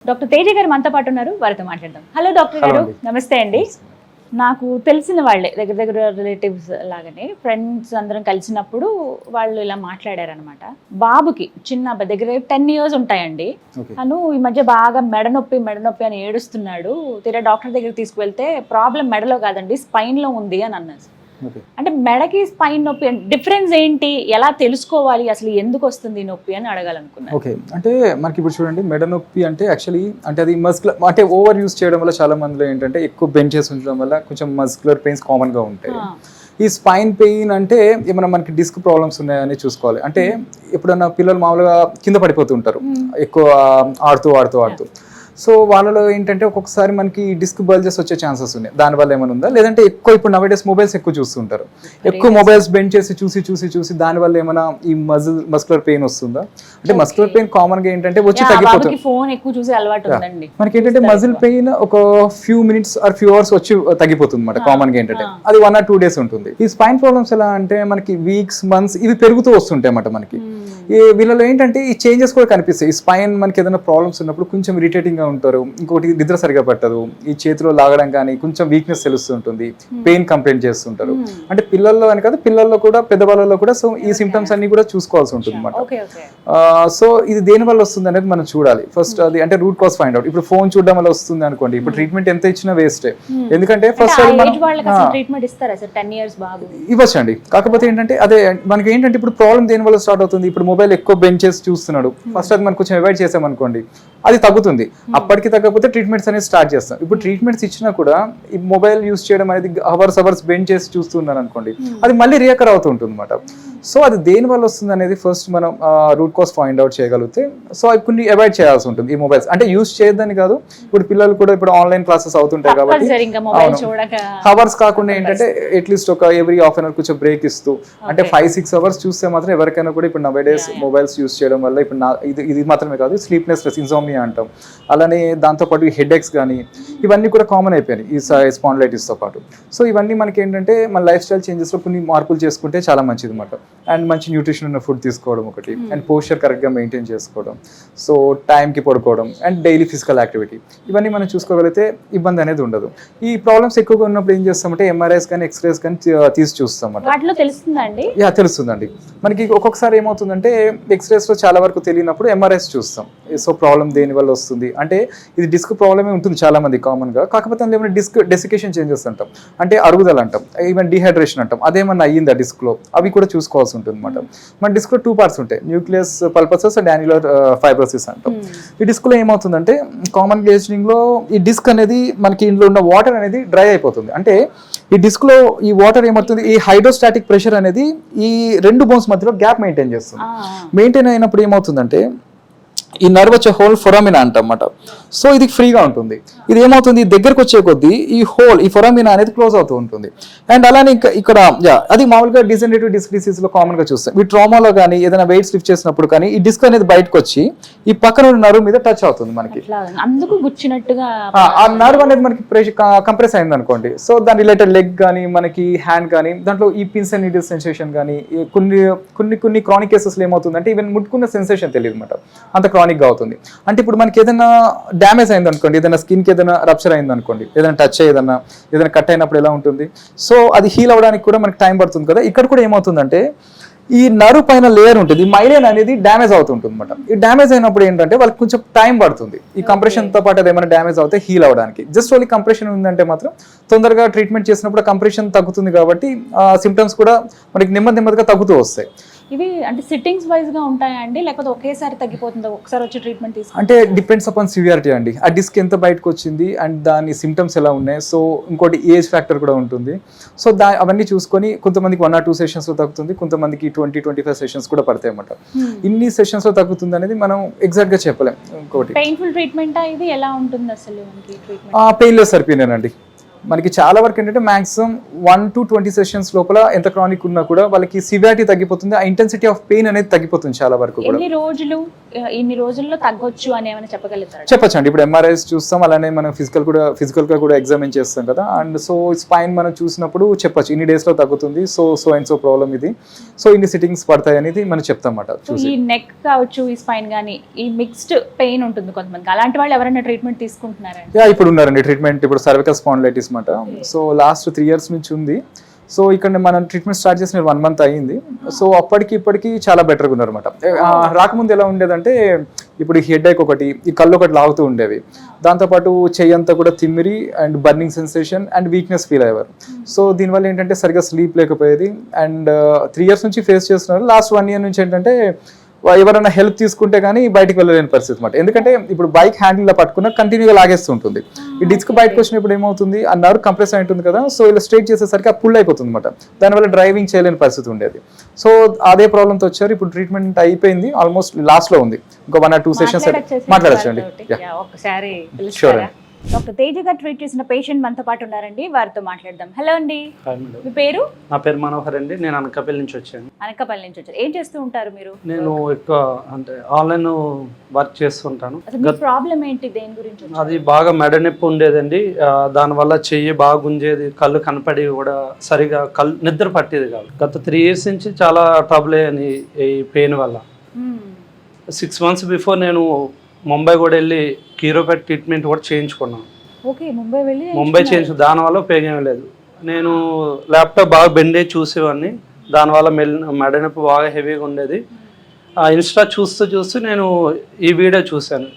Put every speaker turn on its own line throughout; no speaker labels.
Doctor Teja గారు మనతో పాటు ఉన్నారు, వారితో మాట్లాడదాం. హలో డాక్టర్ గారు, నమస్తే అండి. నాకు తెలిసిన వాళ్ళే దగ్గర దగ్గర రిలేటివ్స్ లాగానే ఫ్రెండ్స్ అందరం కలిసినప్పుడు వాళ్ళు ఇలా మాట్లాడారనమాట. బాబుకి చిన్న దగ్గర 10 years ఉంటాయండి. తను ఈ మధ్య బాగా మెడ నొప్పి అని ఏడుస్తున్నాడు. తీరా డాక్టర్ దగ్గరికి తీసుకువెళ్తే ప్రాబ్లం మెడలో కాదండి, స్పైన్ లో ఉంది అని అన్నారు. అంటే మెడకి స్పైన్ నొప్పి డిఫరెన్స్ ఏంటి, ఎలా తెలుసుకోవాలి, అసలు ఎందుకు వస్తుంది నొప్పి అని అడగాలనుకున్నాను.
ఓకే, అంటే మనకి ఇప్పుడు చూడండి, మెడ నొప్పి అంటే యాక్చువల్లీ అంటే అది మస్కులర్ అంటే ఓవర్ యూస్ చేయడం వల్ల చాలా మందిలో ఏంటంటే ఎక్కువ బెండ్ చేసి ఉంచడం వల్ల కొంచెం మస్కులర్ పెయిన్స్ కామన్ గా ఉంటాయి. ఈ స్పైన్ పెయిన్ అంటే ఏమైనా మనకి డిస్క్ ప్రాబ్లమ్స్ ఉన్నాయని చూసుకోవాలి. అంటే ఎప్పుడన్నా పిల్లలు మామూలుగా కింద పడిపోతుంటారు ఎక్కువ ఆడుతూ. సో వాళ్ళలో ఏంటంటే ఒక్కొక్కసారి మనకి డిస్క్ బల్జెస్ వచ్చే ఛాన్సెస్ ఉన్నాయి. దానివల్ల ఏమైనా ఉందా, లేదంటే ఎక్కువ ఇప్పుడు నవేడేస్ మొబైల్స్ ఎక్కువ చూస్తుంటారు, ఎక్కువ మొబైల్స్ బెండ్ చేసి చూసి దానివల్ల ఏమైనా ఈ మస్కులర్ పెయిన్ వస్తుందా? అంటే మస్కులర్ పెయిన్ కామన్ గా ఏంటంటే వచ్చి తగ్గిపోతుంది. మనకి ఏంటంటే మజిల్ పెయిన్ ఒక few minutes or few hours వచ్చి తగ్గిపోతుంది అన్నమాట. కామన్ గా ఏంటంటే అది 1 or 2 days ఉంటుంది. ఈ స్పైన్ ప్రాబ్లమ్స్ ఎలా అంటే మనకి వీక్స్ మంత్స్ ఇవి పెరుగుతూ వస్తుంటాయి అన్నమాట. మనకి ఈ వీళ్ళలో ఏంటంటే ఈ చేంజెస్ కూడా కనిపిస్తాయి. ఈ స్పైన్ మనకి ఏదైనా ప్రాబ్లమ్స్ ఉన్నప్పుడు కొంచెం ఇరిటేటింగ్ గా ఉంటారు, ఇంకోటి నిద్ర సరిగా పట్టదు, ఈ చేతిలో లాగడం కానీ కొంచెం వీక్నెస్ తెలుస్తుంటుంది, పెయిన్ కంప్లైంట్ చేస్తుంటారు. అంటే పిల్లల్లో అని కాదు, పిల్లల్లో కూడా పెద్దవాళ్ళలో కూడా సో ఈ సిమ్టమ్స్ అన్ని కూడా చూసుకోవాల్సి ఉంటుంది అన్నమాట. సో ఇది దేని వల్ల వస్తుంది అనేది మనం చూడాలి ఫస్ట్. అది అంటే రూట్ కాజ్ ఫైండ్ అవుట్. ఇప్పుడు ఫోన్ చూడడం వల్ల వస్తుంది అనుకోండి, ఇప్పుడు ట్రీట్మెంట్ ఎంత ఇచ్చినా వేస్ట్. ఎందుకంటే ఫస్ట్ ఇవ్వచ్చండి. కాకపోతే ఏంటంటే అదే మనకి ఏంటంటే ఇప్పుడు ప్రాబ్లం దేని వల్ల స్టార్ట్ అవుతుంది, ఇప్పుడు మొబైల్ ఎక్కువ బెంచ్ చేసి చూస్తున్నాడు, ఫస్ట్ అది మనం కొంచెం అవాయిడ్ చేసాం అనుకోండి, అది తగ్గుతుంది. అప్పటికి తగ్గకపోతే ట్రీట్మెంట్స్ అనేది స్టార్ట్ చేస్తాం. ఇప్పుడు ట్రీట్మెంట్స్ ఇచ్చినా కూడా ఈ మొబైల్ యూస్ చేయడం అనేది అవర్స్ బెంచ్ చేసి చూస్తున్నాను అనుకోండి, అది మళ్ళీ రియాకర్ అవుతుంటుంది అనమాట. సో అది దేని వల్ల వస్తుంది అనేది ఫస్ట్ మనం రూట్ కాజ్ ఫైండ్ అవుట్ చేయగలిగితే సో అవి కొన్ని అవాయిడ్ చేయాల్సి ఉంటుంది. ఈ మొబైల్స్ అంటే యూస్ చేయొద్దని కాదు, ఇప్పుడు పిల్లలు కూడా ఇప్పుడు ఆన్లైన్ క్లాసెస్ అవుతుంటాయి కాబట్టి హవర్స్ కాకుండా ఏంటంటే అట్లీస్ట్ ఒక ఎవ్రీ హాఫ్ అన్ అవర్ కొంచెం బ్రేక్ ఇస్తూ, అంటే 5-6 hours చూస్తే మాత్రం ఎవరికైనా కూడా ఇప్పుడు నవేడేస్ మొబైల్స్ యూస్ చేయడం వల్ల ఇప్పుడు ఇది మాత్రమే కాదు, స్లీప్నెస్నెస్, ఇన్సోమ్నియా అంటాం, అలానే దాంతోపాటు హెడేక్స్ కానీ ఇవన్నీ కూడా కామన్ అయిపోయినాయి ఈ స్పాండిలైటిస్తో పాటు. సో ఇవన్నీ మనకి ఏంటంటే మన లైఫ్ స్టైల్ చేంజెస్లో కొన్ని మార్పులు చేసుకుంటే చాలా మంచిది అనమాట. అండ్ మంచి న్యూట్రిషన్ ఉన్న ఫుడ్ తీసుకోవడం ఒకటి, అండ్ పోస్చర్ కరెక్ట్గా మెయింటైన్ చేసుకోవడం, సో టైంకి పడుకోవడం, అండ్ డైలీ ఫిజికల్ యాక్టివిటీ, ఇవన్నీ మనం చూసుకోగలిగితే ఇబ్బంది అనేది ఉండదు. ఈ ప్రాబ్లమ్స్ ఎక్కువగా ఉన్నప్పుడు ఏం చేస్తామంటే ఎంఆర్ఐస్ కానీ ఎక్స్రేస్ కానీ తీసి చూస్తాం అన్నమాట. తెలుస్తుందండి. మనకి ఒక్కొక్కసారి ఏమవుతుందంటే ఎక్స్రేస్ లో చాలా వరకు తెలియనప్పుడు ఎంఆర్ఐస్ చూస్తాం. సో ప్రాబ్లం దేని వల్ల వస్తుంది అంటే ఇది డిస్క్ ప్రాబ్లమే ఉంటుంది చాలా మంది కామన్ గా, కాకపోతే ఏమైనా డిస్క్ డెసికేషన్ చేంజెస్ అంటాం, అంటే అరుగుదల అంటాం, ఈవెన్ డిహైడ్రేషన్ అంటాం, అదేమన్నా అయ్యిందా డిస్క్ లో, అవి కూడా చూసుకోవాల్సి ఉంటుంది అనమాట. మన డిస్క్ లో 2 parts ఉంటాయి, న్యూక్లియస్ పల్పసస్ అండ్ యాన్యులర్ ఫైబ్రోసిస్ అంటాం. ఈ డిస్క్ లో ఏమవుతుందంటే కామన్ ఏజింగ్ లో ఈ డిస్క్ అనేది మనకి ఇందులో ఉన్న వాటర్ అనేది డ్రై అయిపోతుంది. అంటే ఈ డిస్క్ లో ఈ వాటర్ ఏమవుతుంది, ఈ హైడ్రోస్టాటిక్ ప్రెషర్ అనేది ఈ 2 bones మధ్యలో గ్యాప్ మెయింటైన్ చేస్తుంది. మెయింటైన్ అయినప్పుడు ఏమవుతుందంటే ఈ నర్వ్ వచ్చే హోల్ ఫొరామినా అంటమాట. సో ఇది ఫ్రీగా ఉంటుంది. ఇది ఏమవుతుంది, దగ్గరకు వచ్చే కొద్దీ ఈ ఫొరామినా అనేది క్లోజ్ అవుతూ ఉంటుంది. అండ్ అలానే ఇక్కడ అది మామూలుగా డిజనరేటివ్ డిస్క్ డిసీజ్ లో కామన్ గా చూస్తాం. ఈ ట్రామాలో కానీ ఏదైనా వెయిట్స్ లిఫ్ట్ చేసినప్పుడు కానీ ఈ డిస్క్ అనేది బయటకు వచ్చి ఈ పక్కన ఉన్న నర్వ్ మీద టచ్ అవుతుంది మనకి.
అందుకు గుచ్చినట్టుగా
ఆ నర్వ్ అనేది మనకి కంప్రెస్ అయింది అనుకోండి, సో దాని రిలేటెడ్ లెగ్ కానీ మనకి హ్యాండ్ కానీ దాంట్లో ఈ పిన్స్ అండ్ నీడిల్ సెన్సేషన్ కానీ కొన్ని క్రానిక్ కేసెస్ లో ఏమవుతుందంటే ఈవెన్ ముట్టుకున్న సెన్సేషన్ తెలియదు అనమాట, అంత క్రానిక్ గా అవుతుంది. అంటే ఇప్పుడు మనకి ఏదైనా డ్యామేజ్ అయింది అనుకోండి, ఏదైనా స్కిన్ కి ఏదైనా రప్చర్ అయింది అనుకోండి, ఏదైనా టచ్ ఏదైనా కట్ అయినప్పుడు ఎలా ఉంటుంది, సో అది హీల్ అవ్వడానికి కూడా మనకి టైం పడుతుంది కదా. ఇక్కడ కూడా ఏమవుతుందంటే ఈ నర్వ్ పైన లేయర్ ఉంటుంది, ఈ మైలేన్ అనేది డ్యామేజ్ అవుతుంటుంది అనమాట. ఈ డ్యామేజ్ అయినప్పుడు ఏంటంటే వాళ్ళకి కొంచెం టైం పడుతుంది ఈ కంప్రెషన్ తో పాటు ఏమైనా డ్యామేజ్ అవుతే హీల్ అవ్వడానికి. జస్ట్ ఓన్లీ కంప్రెషన్ ఉందంటే మాత్రం తొందరగా ట్రీట్మెంట్ చేసినప్పుడు కంప్రెషన్ తగ్గుతుంది కాబట్టి సిమ్టమ్స్ కూడా మనకి నెమ్మదిగా తగ్గుతూ వస్తాయి.
ఇవి అంటే సిట్టింగ్స్ వైజ్ గా ఉంటాయా అండి, లేకపోతే ఒకేసారి తగ్గిపోతుందా ఒకసారి వచ్చి ట్రీట్మెంట్ తీసుకుంటే?
అంటే డిపెండ్స్ అపాన్ సివియారిటీ అండి, ఆ డిస్క్ ఎంత బయటకు వచ్చింది అండ్ దాని సిమ్టమ్స్ ఎలా ఉన్నాయి, సో ఇంకోటి ఏజ్ ఫ్యాక్టర్ కూడా ఉంటుంది. సో అవన్నీ చూసుకొని కొంతమందికి 1 or 2 sessions లో తగ్గుతుంది, కొంతమందికి 20-25 sessions కూడా పడతాయి అన్నమాట. ఇన్ని సెషన్స్ లో తగ్గుతుంది అనేది మనం ఎగ్జాక్ట్ గా చెప్పలేం. ఇంకోటి
పెయిన్ఫుల్ ట్రీట్మెంట్ ఇది ఎలా ఉంటుంది అసలు?
పెయిన్లెస్ సరిపోయినానండి. మనకి చాలా వరకు ఏంటంటే మాక్సిమం 1 to 20 sessions లోపల ఎంత క్రానిక్ ఉన్నా కూడా వాళ్ళకి సివియారిటీ తగ్గిపోతుంది, ఆ ఇంటెన్సిటీ ఆఫ్ పెయిన్ అనేది తగ్గిపోతుంది చాలా వరకు కూడా.
ఎన్ని రోజులు ఇన్ని రోజుల్లో తగ్గొచ్చు అని ఏమైనా చెప్పగలుగుతారా?
చెప్పొచ్చు అండి. ఇప్పుడు ఎంఆర్ఐస్ చూస్తాం, అలానే మనం ఫిజికల్ గా కూడా ఎగ్జామిన్ చేస్తాం కదా. అండ్ సో స్పైన్ మనం చూసినప్పుడు చెప్పొచ్చు ఇన్ని డేస్ లో తగ్గుతుంది, సో అండ్ సో ప్రాబ్లం ఇది, సో ఇన్ని సిట్టింగ్స్ పడతాయి అనేది మనం చెప్తాం అన్నమాట. చూసి
ఈ నెక్ కావచ్చు, ఈ స్పైన్ కానీ ఈ మిక్స్డ్ పెయిన్ ఉంటుంది కొంతమంది, అలాంటి వాళ్ళు ఎవరైనా ట్రీట్మెంట్ తీసుకుంటున్నారండి?
ఇప్పుడు ఉన్నారండి ట్రీట్మెంట్. ఇప్పుడు సర్వికల్ స్పాండిలైటిస్ అన్నమాట. సో లాస్ట్ 3 years నుంచి ఉంది. సో ఇక్కడ మనం ట్రీట్మెంట్ స్టార్ట్ చేసిన 1 month అయ్యింది. సో అప్పటికి ఇప్పటికి చాలా బెటర్గా ఉన్నారు అనమాట. రాకముందు ఎలా ఉండేదంటే ఇప్పుడు హెడ్ ఏక్ ఒకటి, ఈ కళ్ళు ఒకటి లాగుతూ ఉండేవి, దాంతోపాటు చెయ్యి అంతా కూడా తిమ్మిరి and burning sensation and weakness feel అయ్యేవారు. సో దీనివల్ల ఏంటంటే సరిగ్గా స్లీప్ లేకపోయేది. అండ్ 3 years నుంచి ఫేస్ చేస్తున్నారు. లాస్ట్ 1 year నుంచి ఏంటంటే ఎవరైనా హెల్ప్ తీసుకుంటే కానీ బయటకు వెళ్ళలేని పరిస్థితి అనమాట. ఎందుకంటే ఇప్పుడు బైక్ హ్యాండిల్లో పట్టుకున్న కంటిన్యూగా లాగేస్తుంటుంది. ఈ డిస్క్ బయటకు వచ్చినప్పుడు ఏమవుతుంది, ఆ నర్వ్ కంప్రెస్ అయి ఉంటుంది కదా, సో ఇలా స్ట్రైట్ చేసేసరికి ఆ పుల్ అయిపోతుంది అనమాట. దానివల్ల డ్రైవింగ్ చేయలేని పరిస్థితి ఉండేది. సో అదే ప్రాబ్లంతో వచ్చారు. ఇప్పుడు ట్రీట్మెంట్ అయిపోయింది, ఆల్మోస్ట్ లాస్ట్ లో ఉంది. ఇంకో 1 or 2 sessions మాట్లాడచ్చండి.
ఒకసారి
షూర్ అండి.
డాక్టర్ తేజ గారు ట్రీట్ చేసిన పేషెంట్ మనతో పాటు ఉన్నారండి, వారితో మాట్లాడదాం. హలో అండి, మీ పేరు?
నా పేరు మనోహర్ అండి. నేను అనకాపల్లి నుంచి వచ్చాను.
అనకాపల్లి నుంచి వచ్చారు. ఏం చేస్తూ ఉంటారు మీరు?
నేను ఎక్కువ అంటే ఆన్లైన్ వర్క్ చేస్తుంటాను.
ప్రాబ్లం ఏంటి, దేని గురించి?
అది బాగా మెడ నొప్పి ఉండేదండి. దానివల్ల చెయ్యి బాగా గుంజేది, కళ్ళు కనపడి కూడా సరిగా నిద్ర పట్టేది కాదు. గత 3 years నుంచి చాలా ట్రబుల్ అయ్యాను ఈ పెయిన్ వల్ల. 6 months బిఫోర్ నేను ముంబై కూడా వెళ్ళి కీరోపాట్ ట్రీట్మెంట్ కూడా చేయించుకున్నాను. ముంబై చేయించు, దానివల్ల ఉపయోగం లేదు. నేను ల్యాప్టాప్ బాగా బెండ్ అయ్యి చూసేవాడిని, దానివల్ల మెడ నొప్పి బాగా హెవీగా ఉండేది. ఇన్స్టా చూస్తూ నేను ఈ వీడియో చూశాను.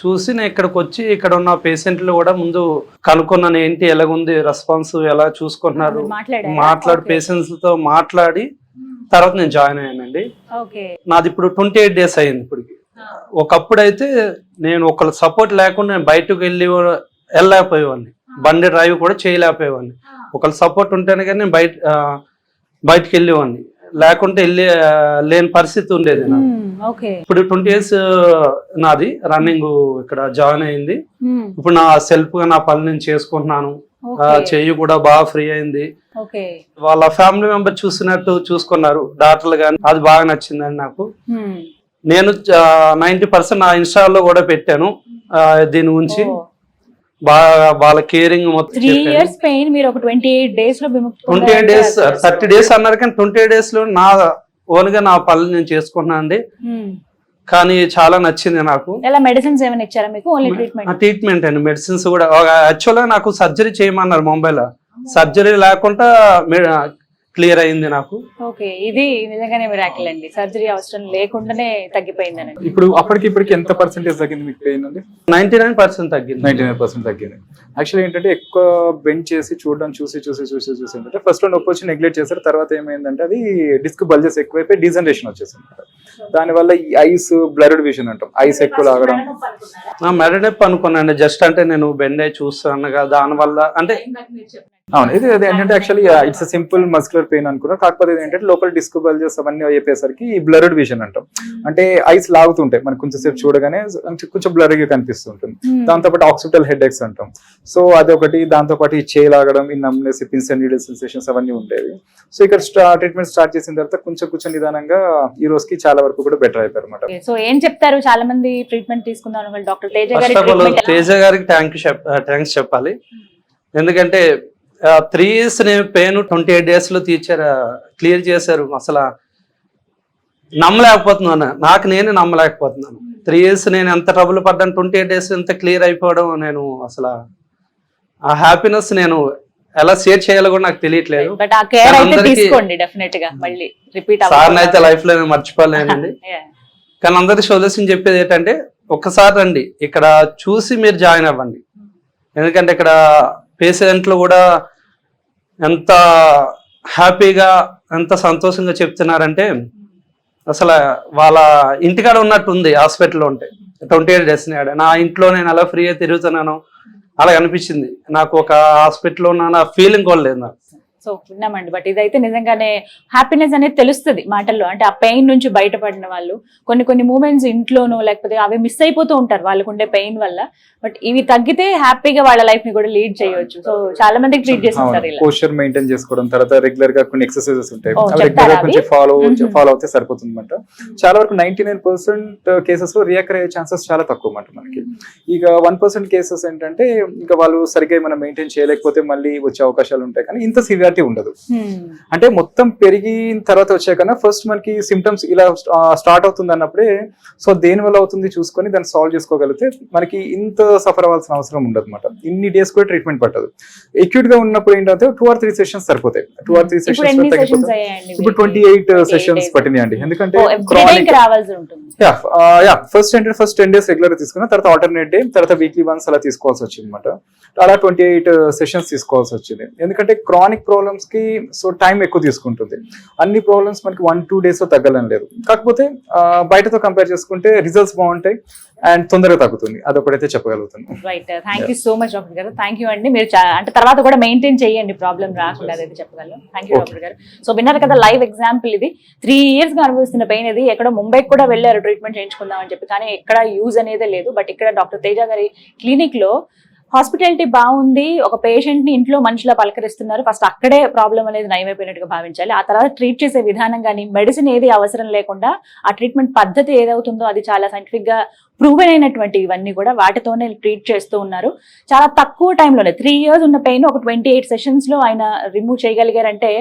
చూసి నేను ఇక్కడికి వచ్చి ఇక్కడ ఉన్న పేషెంట్లు కూడా ముందు కనుక్కున్నాను, ఏంటి ఎలాగుంది రెస్పాన్స్, ఎలా చూసుకుంటున్నారు, పేషెంట్స్తో మాట్లాడి తర్వాత నేను జాయిన్ అయ్యానండి. నాది ఇప్పుడు 28 days అయ్యింది ఇప్పటికి. ఒకప్పుడు అయితే నేను ఒకళ్ళ సపోర్ట్ లేకుండా నేను బయటకు వెళ్ళలేకపోయేవాడిని, బండి డ్రైవ్ కూడా చేయలేకపోయేవాడిని. ఒకళ్ళ సపోర్ట్ ఉంటేనే కానీ నేను బయటకు వెళ్ళేవాడిని, లేకుంటే లేని పరిస్థితి ఉండేది నాకు. ఇప్పుడు 20 years నాది రన్నింగ్ ఇక్కడ జాయిన్ అయింది. ఇప్పుడు నా సెల్ఫ్ గా నా పని నేను చేసుకుంటున్నాను. చెయ్యి కూడా బాగా ఫ్రీ అయింది. వాళ్ళ ఫ్యామిలీ మెంబర్ చూసుకున్నారు డాక్టర్లు గాని, అది బాగా నచ్చిందండి నాకు. నేను 90% నా ఇన్స్టాలో కూడా పెట్టాను దీని గురించి. బాగా వాళ్ళ కేరింగ్ మొత్తం.
3 years పెయిన్ మీరు ఒక 28 days లో
28 days 30 days అన్నారు కానీ 28 days లో నా ఓన్ గా నా పనులు నేను చేసుకున్నాను అండి. కానీ చాలా నచ్చింది నాకు.
ఎలా మెడిసిన్స్ ఏమైనా ఇచ్చారా మీకు? Only treatment?
ట్రీట్మెంట్ అండి, మెడిసిన్స్ కూడా. యాక్చువల్గా నాకు సర్జరీ చేయమన్నారు ముంబైలో, సర్జరీ లేకుండా క్లియర్ అయింది నాకు.
ఓకే, ఇది నిజంగానే మిరాకిల్ అండి. సర్జరీ అవసరం లేకుండానే తగ్గిపోయిందని.
ఇప్పుడు అప్పటికి ఇప్పటికి ఎంత పర్సెంటేజ్ తగ్గింది మీకు పెయిన్ అండి?
99% తగ్గింది.
99% తగ్గింది. యాక్చువల్లీ ఏంటంటే ఎక్కువ బెండ్ చేసి చూసి ఏంటంటే ఫస్ట్ లో నొప్పి వచ్చి నెగ్లెక్ట్ చేశారు. తర్వాత ఏమైందంటే అది డిస్క్ బల్జెస్ ఎక్కువైపోయి డీజనరేషన్ వచ్చేసింది. దానివల్ల ఈ ఐస్ బ్లర్డ్ విజన్ అంటాం, ఐస్ ఎక్కువ లాగడం.
మెడ నొప్పి అనుకున్నాను జస్ట్, అంటే నేను బెండ్ అయి చూస్తాను కదా, దానివల్ల అంటే
అవును. ఇది ఏంటంటే actually it's simple muscular pain అనుకున్నా. కాకపోతే ఏంటంటే లోకల్ డిస్క్ బల్జెస్ అవన్నీ అయిపోయేసరికి ఈ బ్లర్డ్ విజన్ అంటాం, అంటే ఐస్ లాగుతుంటాయి మనకు కొంచెం సేపు చూడగానే కొంచెం బ్లర్గా కనిపిస్తుంటుంది. దాంతోపాటు ఆక్సిపిటల్ హెడ్ ఎక్స్ అంటాం. సో అదొకటి, దాంతోపాటు ఈ చేయి లాగడం, ఈ numbness, pins and needle sensations అవన్నీ ఉండేవి. సో ఇక్కడ ట్రీట్మెంట్ స్టార్ట్ చేసిన తర్వాత కొంచెం నిదానంగా ఈ రోజుకి చాలా వరకు కూడా బెటర్ అయిపోయారు అనమాట.
సో ఏం చెప్తారు, చాలా మంది ట్రీట్మెంట్ తీసుకున్నారు, డాక్టర్
తేజ గారికి థ్యాంక్స్ చెప్పాలి. ఎందుకంటే 3 years నేను పెయిన్ 28 days లో క్లియర్ చేశారు. అసలు నమ్మలేకపోతున్నాను, నాకు నేనే నమ్మలేకపోతున్నాను. 3 years నేను ఎంత ట్రబుల్ పడ్డాను, 28 days ఎంత క్లియర్ అయిపోవడం, నేను అసలు ఆ హ్యాపీనెస్ నేను ఎలా షేర్ చేయాలో కూడా నాకు తెలియట్లేదు. సార్ అయితే లైఫ్ లో నేను మర్చిపోలేనండి. కానీ అందరి సొల్యూషన్ చెప్పేది ఏంటంటే ఒక్కసారి రండి, ఇక్కడ చూసి మీరు జాయిన్ అవ్వండి. ఎందుకంటే ఇక్కడ పేషెంట్లు కూడా ఎంత హ్యాపీగా ఎంత సంతోషంగా చెప్తున్నారంటే అసలు వాళ్ళ ఇంటికాడ ఉన్నట్టు ఉంది హాస్పిటల్లో ఉంటే. 28 days నా ఇంట్లో నేను అలా ఫ్రీగా తిరుగుతున్నాను అలా అనిపించింది నాకు. ఒక హాస్పిటల్లో ఉన్న ఫీలింగ్ కూడా లేదు నాకు.
సో విన్నామండి. బట్ ఇదైతే నిజంగానే హ్యాపీనెస్ అనేది తెలుస్తుంది మాటల్లో. అంటే ఆ పెయిన్ నుంచి బయటపడిన వాళ్ళు కొన్ని మూమెంట్స్ ఇంట్లోనో లేకపోతే అవి మిస్ అయిపోతూ ఉంటారు వాళ్ళకుండే పెయిన్ వల్ల. బట్ ఇవి తగ్గితే హ్యాపీగా వాళ్ళ లైఫ్ ని కూడా లీడ్ చేయొచ్చు. సో చాలా మందికి ట్రీట్ చేస్తుంటారు ఇలా.
పోస్చర్ మెయింటైన్ చేసుకోవడం, తర్వాత రెగ్యులర్ గా కొన్ని ఎక్సర్సైజెస్ ఉంటాయి,
ఓ,
అవి రెగ్యులర్
చెప్తారా
గా కొంచెం
అవి?
ఫాలో అవుతే సరిపోతుంది అనమాట. చాలా వరకు 99% కేసెస్ లో రియాక్ట్ అయ్యే ఛాన్సెస్ చాలా తక్కువ అన్నమాట మనకి. ఇక 1% కేసెస్ ఏంటంటే ఇంకా వాళ్ళు సరిగ్గా మనం మెయింటైన్ చేయలేకపోతే మళ్ళీ వచ్చే అవకాశాలు ఉంటాయి, కానీ ఇంత సివియారిటీ ఉండదు. అంటే మొత్తం పెరిగిన తర్వాత వచ్చే కన్నా ఫస్ట్ మనకి సిమ్టమ్స్ ఇలా స్టార్ట్ అవుతుంది అన్నప్పుడే సో దేని వల్ల అవుతుంది చూసుకొని దాన్ని సాల్వ్ చేసుకోగలిగితే మనకి ఇంత సఫర్ అవ్వాల్సిన అవసరం ఉండదు అనమాట. ఇన్ని డేస్ కూడా ట్రీట్మెంట్ పట్టదు. ఎక్యూట్ గా ఉన్నప్పుడు ఏంటంటే 2 or 3 సెషన్స్ సరిపోతాయి. 2 or 3
ఇప్పుడు
సెషన్స్
ఎన్ని
తగ్గిపోతాయి.
సెషన్స్ అయ్యాయండి?
ఇప్పుడు 28 సెషన్స్ పట్టినాయి అండి. ఎందుకంటే క్రానిక్
రావాల్సి ఉంటుంది.
ఫస్ట్ 10 days రెగ్యులర్ తీసుకున్నా, తర్వాత ఆల్టర్నేట్ డే, తర్వాత వీక్లీ వన్స్ అలా తీసుకోవాల్సి వచ్చింది అనమాట. అలా 28 సెషన్స్ తీసుకోవాల్సి వచ్చింది. ఎందుకంటే క్రానిక్ ప్రాబ్లమ్స్ కి సో టైం ఎక్కువ తీసుకుంటుంది. అన్ని ప్రాబ్లమ్స్ మనకి 1-2 days లో తగ్గలని లేదు. కాకపోతే బయటతో కంపేర్ చేసుకుంటే రిజల్ట్స్ బాగుంటాయి అండ్ తొందరగా తగ్గుతుంది. అదొకటైతే చెప్పగలుగుతాను.
Right, thank you so much doctor గారు. థ్యాంక్ యూ అండి. మీరు అంటే తర్వాత కూడా మెయింటైన్ చేయండి, ప్రాబ్లం రాకుండా, అదైతే చెప్పగలను. థ్యాంక్ యూ డాక్టర్ గారు. సో విన్నారు కదా లైవ్ ఎగ్జాంపుల్ ఇది. 3 years గా అనుభవిస్తున్న పెయిన్ ఇది. ఎక్కడో ముంబైకి కూడా వెళ్ళారు ట్రీట్మెంట్ చేయించుకుందాం అని చెప్పి, కానీ ఎక్కడ యూజ్ అనేదే లేదు. బట్ ఇక్కడ డాక్టర్ తేజ గారి క్లినిక్ లో హాస్పిటాలిటీ బాగుంది. ఒక పేషెంట్ ని ఇంట్లో మనిషిలా పలకరిస్తున్నారు. ఫస్ట్ అక్కడే ప్రాబ్లం అనేది నయమైపోయినట్టుగా భావించాలి. ఆ తర్వాత ట్రీట్ చేసే విధానం కానీ మెడిసిన్ ఏది అవసరం లేకుండా ఆ ట్రీట్మెంట్ పద్ధతి ఏదవుతుందో అది చాలా సైంటిఫిక్ గా ప్రూవెన్ అయినటువంటి ఇవన్నీ కూడా వాటితోనే ట్రీట్ చేస్తూ ఉన్నారు. చాలా తక్కువ టైంలోనే 3 years ఉన్న పెయిన్ ఒక 28 sessions లో ఆయన రిమూవ్ చేయగలిగారంటే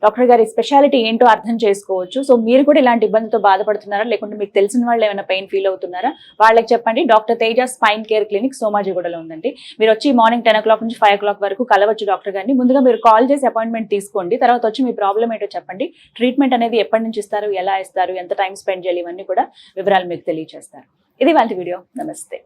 డాక్టర్ గారి స్పెషాలిటీ ఏంటో అర్థం చేసుకోవచ్చు. సో మీరు కూడా ఇలాంటి ఇబ్బందితో బాధపడుతున్నారా, లేకుంటే మీకు తెలిసిన వాళ్ళు ఏమైనా పెయిన్ ఫీల్ అవుతున్నారా, వాళ్ళకి చెప్పండి. Doctor Teja spine care clinic సోమాజిగూడలో ఉందండి. మీరు వచ్చి మార్నింగ్ 10 o'clock నుంచి 5 o'clock వరకు కలవచ్చు డాక్టర్ గారిని. ముందుగా మీరు కాల్ చేసి అపాయింట్మెంట్ తీసుకోండి. తర్వాత వచ్చి మీ ప్రాబ్లం ఏంటో చెప్పండి. ట్రీట్మెంట్ అనేది ఎప్పటి నుంచి ఇస్తారు, ఎలా ఇస్తారు, ఎంత టైం స్పెండ్ చేయాలి, ఇవన్నీ కూడా వివరాలు మీకు తెలియజేస్తారు. ఇది వాళ్ళ వీడియో. నమస్తే.